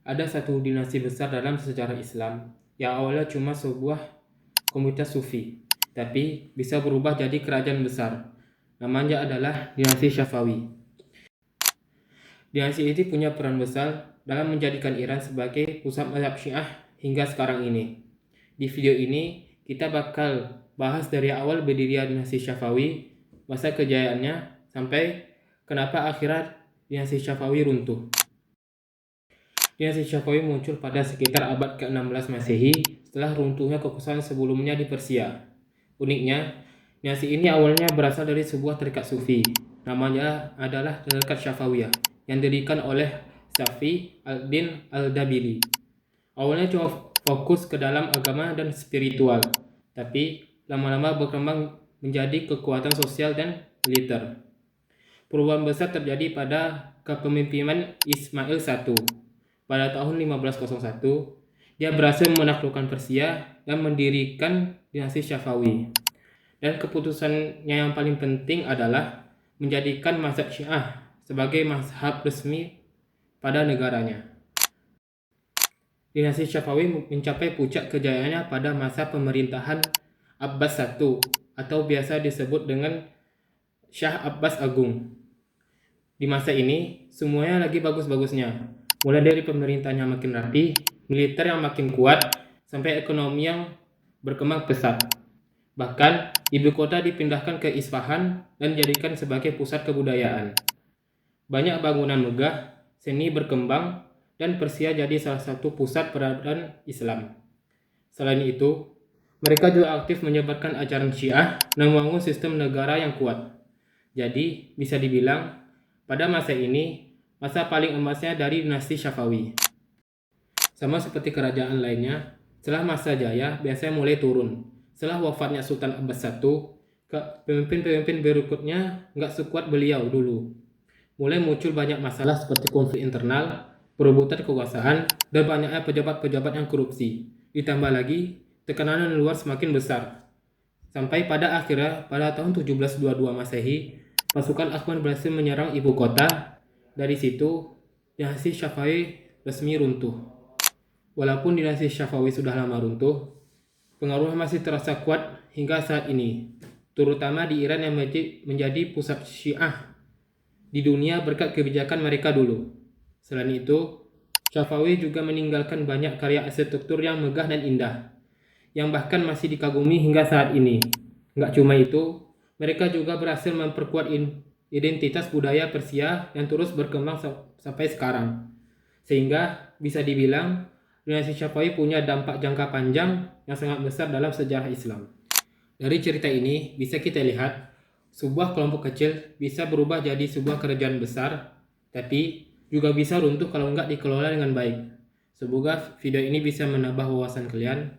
Ada satu dinasti besar dalam sejarah Islam yang awalnya cuma sebuah komunitas sufi, tapi bisa berubah jadi kerajaan besar. Namanya adalah dinasti Syafawi. Dinasti ini punya peran besar dalam menjadikan Iran sebagai pusat mazhab Syiah hingga sekarang ini. Di video ini kita bakal bahas dari awal berdirinya dinasti Syafawi, masa kejayaannya, sampai kenapa akhirnya dinasti Syafawi runtuh. Dinasti Syafawi muncul pada sekitar abad ke-16 Masehi setelah runtuhnya kekuasaan sebelumnya di Persia. Uniknya, dinasti ini awalnya berasal dari sebuah tarekat sufi. Namanya adalah tarekat Syafawiyah yang didirikan oleh Safi al-Din al-Dabiri. Awalnya cuma fokus ke dalam agama dan spiritual, tapi lama-lama berkembang menjadi kekuatan sosial dan militer. Perubahan besar terjadi pada kepemimpinan Ismail I. Pada tahun 1501, dia berhasil menaklukkan Persia dan mendirikan dinasti Syafawi. Dan keputusannya yang paling penting adalah menjadikan mazhab Syiah sebagai mazhab resmi pada negaranya. Dinasti Syafawi mencapai puncak kejayaannya pada masa pemerintahan Abbas I atau biasa disebut dengan Syah Abbas Agung. Di masa ini, semuanya lagi bagus-bagusnya. Mulai dari pemerintahnya makin rapi, militer yang makin kuat, sampai ekonomi yang berkembang pesat. Bahkan, ibu kota dipindahkan ke Isfahan dan dijadikan sebagai pusat kebudayaan. Banyak bangunan megah, seni berkembang, dan Persia jadi salah satu pusat peradaban Islam. Selain itu, mereka juga aktif menyebarkan ajaran Syiah dan membangun sistem negara yang kuat. Jadi, bisa dibilang, pada masa ini, masa paling emasnya dari dinasti Syafawi. Sama seperti kerajaan lainnya, setelah masa jaya biasanya mulai turun. Setelah wafatnya Sultan Abbas I, pemimpin-pemimpin berikutnya nggak sekuat beliau dulu. Mulai muncul banyak masalah seperti konflik internal, perebutan kekuasaan, dan banyaknya pejabat-pejabat yang korupsi. Ditambah lagi, tekanan luar semakin besar. Sampai pada akhirnya, pada tahun 1722 Masehi, pasukan Utsman berhasil menyerang ibu kota. Dari situ, dinasti Syafawi resmi runtuh. Walaupun dinasti Syafawi sudah lama runtuh, pengaruhnya masih terasa kuat hingga saat ini, terutama di Iran yang menjadi pusat Syiah di dunia berkat kebijakan mereka dulu. Selain itu, Syafawi juga meninggalkan banyak karya arsitektur yang megah dan indah, yang bahkan masih dikagumi hingga saat ini. Nggak cuma itu, mereka juga berhasil memperkuat identitas budaya Persia yang terus berkembang sampai sekarang. Sehingga bisa dibilang dinasti Syafawi punya dampak jangka panjang yang sangat besar dalam sejarah Islam. Dari cerita ini bisa kita lihat sebuah kelompok kecil bisa berubah jadi sebuah kerajaan besar, tapi juga bisa runtuh kalau nggak dikelola dengan baik. Semoga video ini bisa menambah wawasan kalian.